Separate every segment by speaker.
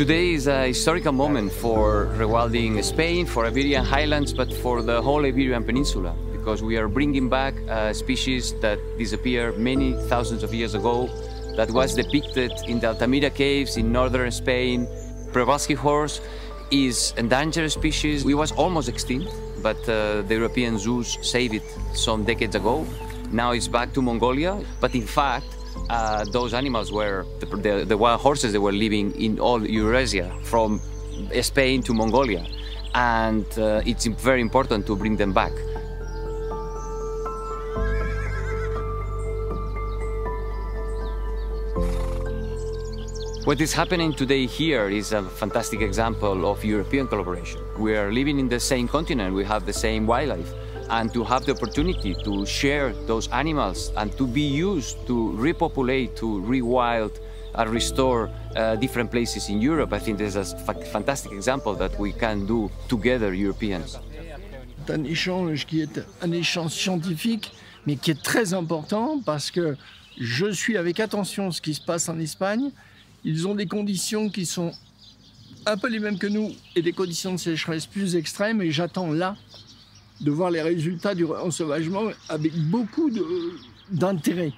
Speaker 1: Today is a historical moment for rewilding Spain, for Iberian Highlands, but for the whole Iberian Peninsula, because we are bringing back a species that disappeared many thousands of years ago, that was depicted in the Altamira caves in northern Spain. Przewalski horse is an endangered species. It was almost extinct, but the European zoos saved it some decades ago. Now it's back to Mongolia, but in fact, those animals were the wild horses that were living in all Eurasia, from Spain to Mongolia, and it's very important to bring them back. What is happening today here is a fantastic example of European collaboration. We are living in the same continent, we have the same wildlife, and to have the opportunity to share those animals and to be used to repopulate, to rewild and restore different places in Europe, I think this is a fantastic example that we can do together, Europeans.
Speaker 2: C'est un échange qui est un échange scientifique, mais qui est très important parce que je suis avec attention ce qui se passe en Espagne. Ils ont des conditions qui sont un peu les mêmes que nous et des conditions de sécheresse plus extrêmes, et j'attends là de voir les résultats du ensauvagement avec beaucoup d'intérêt.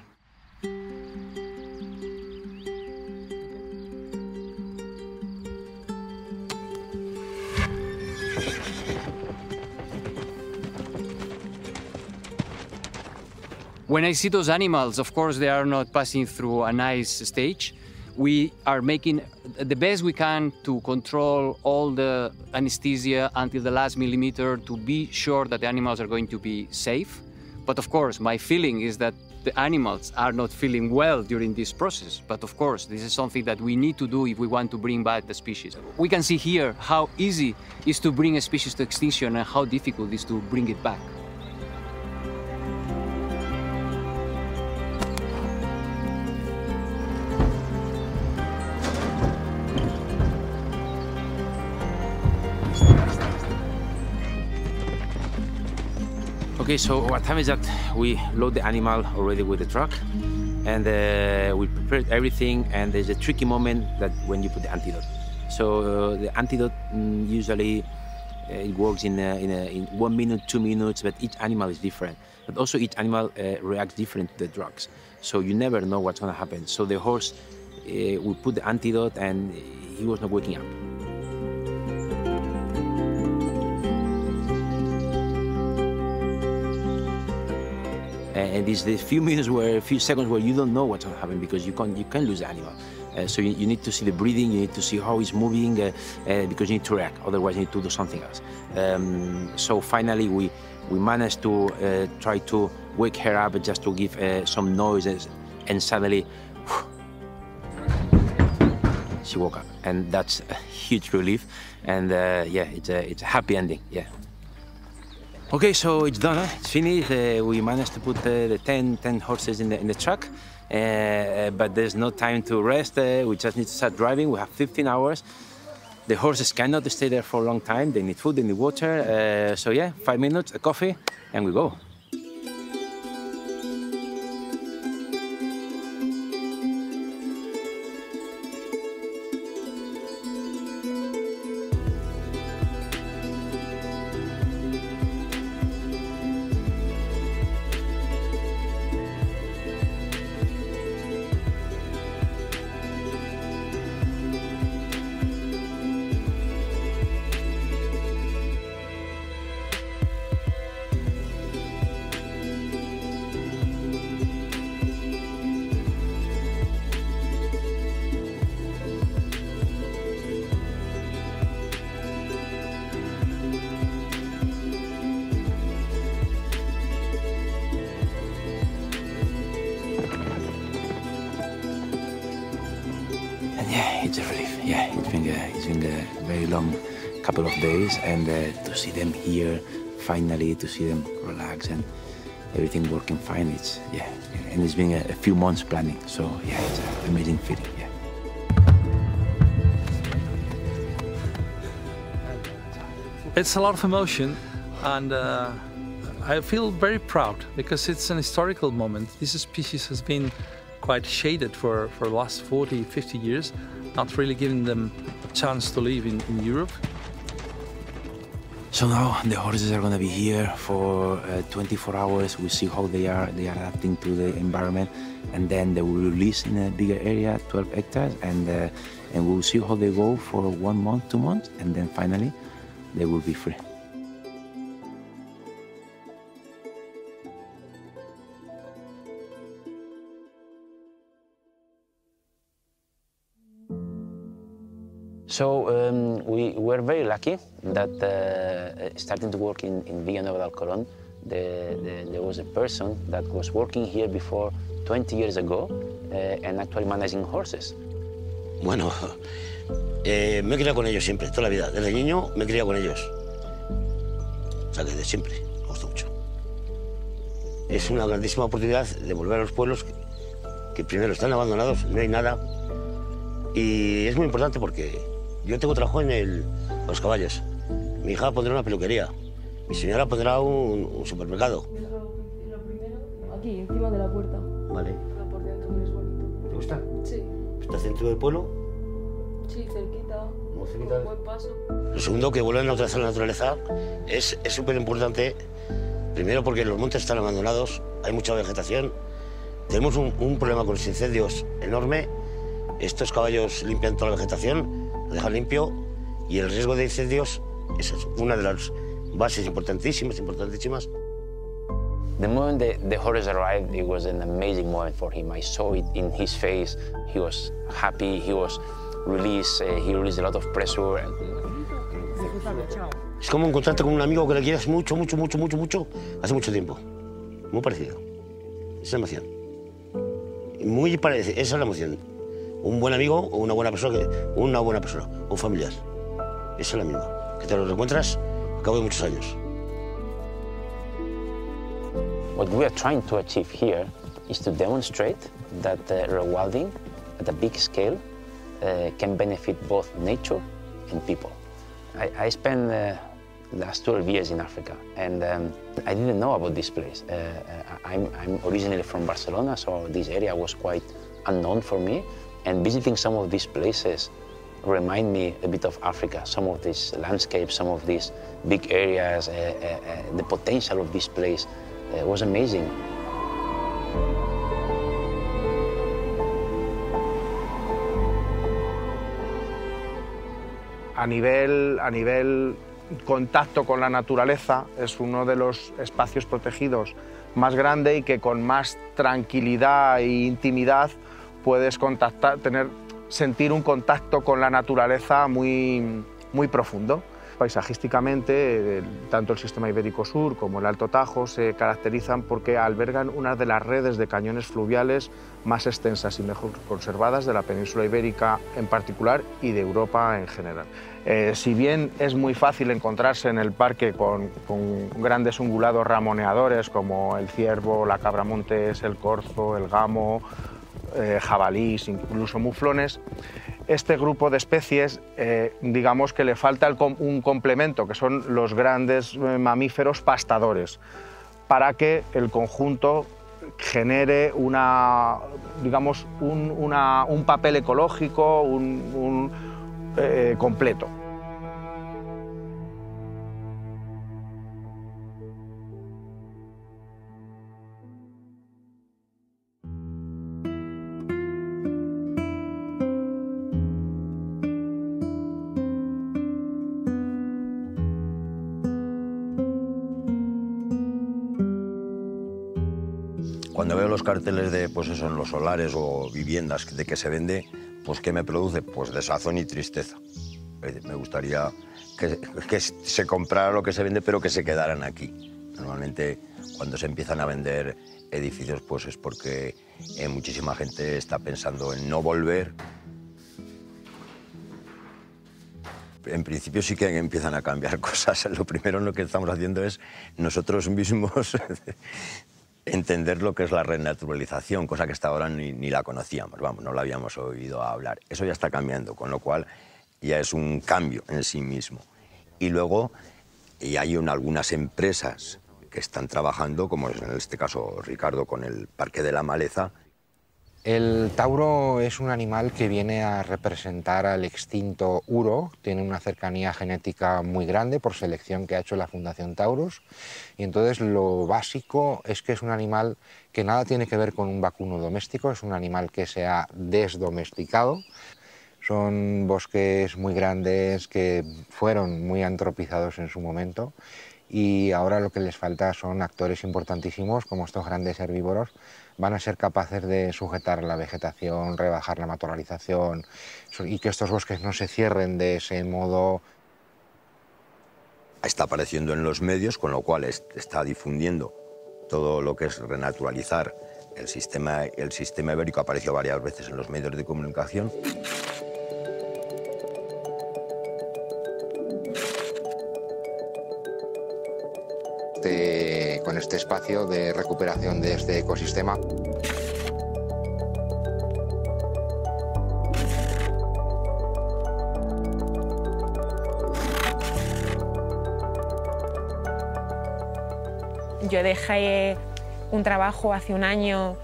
Speaker 1: When I see those animals, of course, they are not passing through a nice stage. We are making the best we can to control all the anesthesia until the last millimeter to be sure that the animals are going to be safe. But of course, my feeling is that the animals are not feeling well during this process. But of course, this is something that we need to do if we want to bring back the species. We can see here how easy it is to bring a species to extinction and how difficult it is to bring it back.
Speaker 3: Okay, so what happened is that we load the animal already with the truck, and we prepared everything, and there's a tricky moment that when you put the antidote. So the antidote usually it works in 1 minute, 2 minutes, but each animal is different. But also each animal reacts different to the drugs. So you never know what's gonna happen. So the horse, we put the antidote and he was not waking up. And it's the few seconds where you don't know what's going to happen, because you can lose the animal. So you need to see the breathing, you need to see how he's moving, because you need to react. Otherwise, you need to do something else. So finally, we managed to try to wake her up just to give some noises, and suddenly she woke up, and that's a huge relief. And yeah, it's a happy ending. Yeah. Okay, so it's done, huh? It's finished. We managed to put the 10 horses in the truck, but there's no time to rest. We just need to start driving. We have 15 hours. The horses cannot stay there for a long time. They need food, they need water. So yeah, 5 minutes, a coffee, and we go. Yeah, it's a relief. Yeah, it's been a very long couple of days, and to see them here, finally, to see them relax and everything working fine, yeah, and it's been a few months planning, so yeah, it's an amazing feeling, yeah.
Speaker 4: It's a lot of emotion, and I feel very proud because it's an historical moment. This species has been quite shaded for the last 40, 50 years, not really giving them a chance to live in Europe.
Speaker 3: So now the horses are going to be here for 24 hours. We see how they are adapting to the environment, and then they will release in a bigger area, 12 hectares, and we'll see how they go for 1 month, 2 months, and then finally they will be free. So we were very lucky that starting to work in Villanueva del Colón, there was a person that was working here before 20 years ago and actually managing horses.
Speaker 5: Bueno, me he criado con ellos siempre, toda la vida. Desde niño me he criado con ellos. O sea que desde siempre, me gusta mucho. Es una grandísima oportunidad de volver a los pueblos que primero están abandonados, no hay nada. Y es muy importante porque yo tengo trabajo en los caballos. Mi hija pondrá una peluquería. Mi señora pondrá un supermercado.
Speaker 6: Lo primero, aquí, encima de la puerta.
Speaker 5: Vale.
Speaker 6: Pero por dentro es bonito.
Speaker 5: ¿Te gusta?
Speaker 6: Sí.
Speaker 5: ¿Estás dentro del pueblo?
Speaker 6: Sí, cerquita.
Speaker 5: Muy cerquita.
Speaker 6: Un buen paso.
Speaker 5: Lo segundo, que vuelvan otra vez a la naturaleza, es súper importante. Primero porque los montes están abandonados, hay mucha vegetación. Tenemos un problema con los incendios enorme. Estos caballos limpian toda la vegetación, lo dejan limpio, y el riesgo de incendios es una de las bases importantísimas.
Speaker 3: The moment the horse arrived, it was an amazing moment for him. I saw it in his face. He was happy, he was released, he released a lot of pressure.
Speaker 5: Es como encontrarte con un amigo que le quieres mucho, hace mucho tiempo. Muy parecido. Esa es la emoción. Muy parecida, esa es la emoción. Un buen amigo o una buena persona, un familiar. Esa es la misma. Que te lo reencuentras al cabo de muchos años.
Speaker 3: What we are trying to achieve here is to demonstrate that rewilding at a big scale can benefit both nature and people. I spent the last 12 years in Africa, and I didn't know about this place. I'm originally from Barcelona, so this area was quite unknown for me. And visiting some of these places remind me a bit of Africa, some of these landscapes, some of these big areas, the potential of this place was amazing.
Speaker 7: A nivel contacto con la naturaleza, es uno de los espacios protegidos más grande y que con más tranquilidad e intimidad puedes sentir un contacto con la naturaleza muy profundo. Paisajísticamente, tanto el sistema Ibérico Sur como el Alto Tajo se caracterizan porque albergan una de las redes de cañones fluviales más extensas y mejor conservadas de la península ibérica en particular y de Europa en general. Si bien es muy fácil encontrarse en el parque con grandes ungulados ramoneadores como el ciervo, la cabra montés, el corzo, el gamo, jabalís, incluso muflones, este grupo de especies, digamos que le falta un complemento, que son los grandes mamíferos pastadores, para que el conjunto genere un papel ecológico completo.
Speaker 8: Cuando veo los carteles de, pues eso, en los solares o viviendas de que se vende, pues ¿qué me produce? Pues desazón y tristeza. Me gustaría que se comprara lo que se vende, pero que se quedaran aquí. Normalmente, cuando se empiezan a vender edificios, pues es porque muchísima gente está pensando en no volver. En principio sí que empiezan a cambiar cosas. Lo primero en lo que estamos haciendo es nosotros mismos entender lo que es la renaturalización, cosa que hasta ahora ni la conocíamos, vamos, no la habíamos oído hablar. Eso ya está cambiando, con lo cual ya es un cambio en sí mismo. Y luego hay algunas empresas que están trabajando, como es en este caso Ricardo con el Parque de la Maleza,
Speaker 9: El tauro es un animal que viene a representar al extinto uro, tiene una cercanía genética muy grande por selección que ha hecho la Fundación Taurus, y entonces lo básico es que es un animal que nada tiene que ver con un vacuno doméstico, es un animal que se ha desdomesticado. Son bosques muy grandes que fueron muy antropizados en su momento y ahora lo que les falta son actores importantísimos como estos grandes herbívoros. Van a ser capaces de sujetar la vegetación, rebajar la matorralización y que estos bosques no se cierren de ese modo.
Speaker 8: Está apareciendo en los medios, con lo cual está difundiendo todo lo que es renaturalizar el sistema ibérico. Ha aparecido varias veces en los medios de comunicación.
Speaker 9: Con este espacio de recuperación de este ecosistema.
Speaker 10: Yo dejé un trabajo hace un año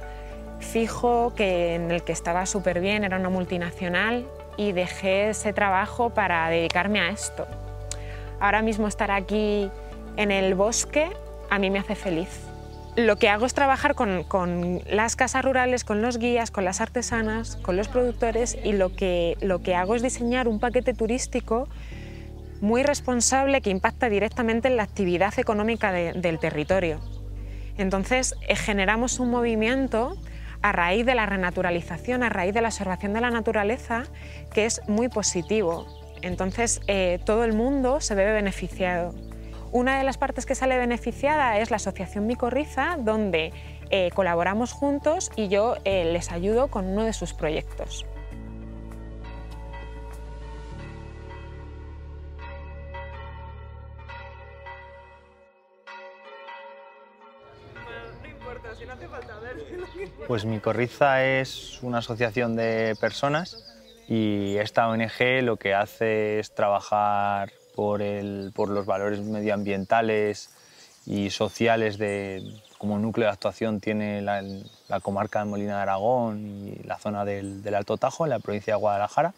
Speaker 10: fijo en el que estaba súper bien, era una multinacional, y dejé ese trabajo para dedicarme a esto. Ahora mismo estar aquí en el bosque a mí me hace feliz. Lo que hago es trabajar con las casas rurales, con los guías, con las artesanas, con los productores, y lo que hago es diseñar un paquete turístico muy responsable que impacta directamente en la actividad económica del territorio. Entonces generamos un movimiento a raíz de la renaturalización, a raíz de la observación de la naturaleza, que es muy positivo. Entonces todo el mundo se ve beneficiado. Una de las partes que sale beneficiada es la Asociación Micorriza, donde colaboramos juntos y yo les ayudo con uno de sus proyectos.
Speaker 11: Pues Micorriza es una asociación de personas y esta ONG lo que hace es trabajar por los valores medioambientales y sociales como núcleo de actuación tiene la comarca de Molina de Aragón y la zona del Alto Tajo, en la provincia de Guadalajara.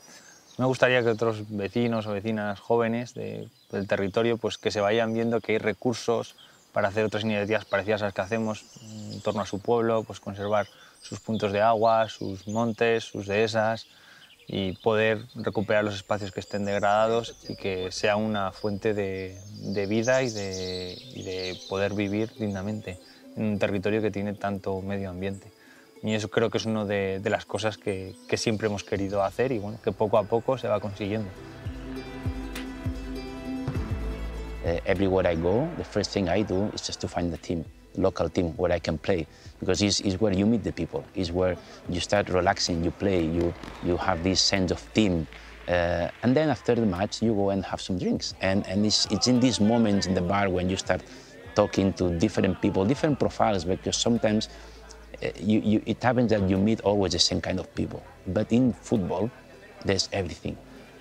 Speaker 11: Me gustaría que otros vecinos o vecinas jóvenes del territorio pues que se vayan viendo que hay recursos para hacer otras iniciativas parecidas a las que hacemos en torno a su pueblo, pues conservar sus puntos de agua, sus montes, sus dehesas, y poder recuperar los espacios que estén degradados y que sea una fuente de vida y de poder vivir dignamente en un territorio que tiene tanto medio ambiente. Y eso creo que es una de las cosas que siempre hemos querido hacer y bueno, que poco a poco se va consiguiendo.
Speaker 12: Everywhere I go, the first thing I do is just to find the team, local team where I can play, because it's where you meet the people, it's where you start relaxing, you play, you have this sense of team, and then after the match you go and have some drinks, and it's in these moments in the bar when you start talking to different people, different profiles, because sometimes it happens that you meet always the same kind of people, but in football there's everything.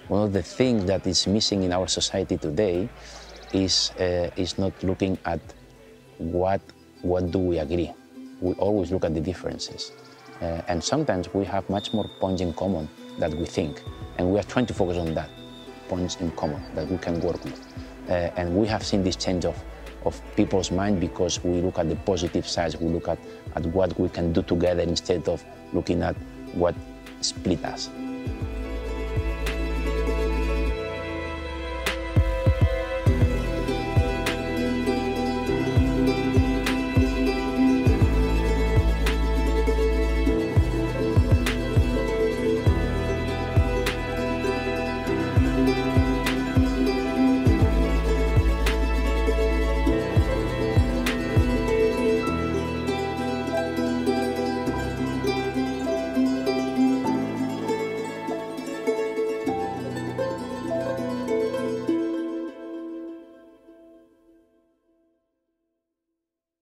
Speaker 12: One of the things that is missing in our society today is not looking at what do we agree. We always look at the differences. And sometimes we have much more points in common than we think. And we are trying to focus on that, points in common that we can work with. And we have seen this change of people's mind because we look at the positive sides, we look at what we can do together instead of looking at what split us.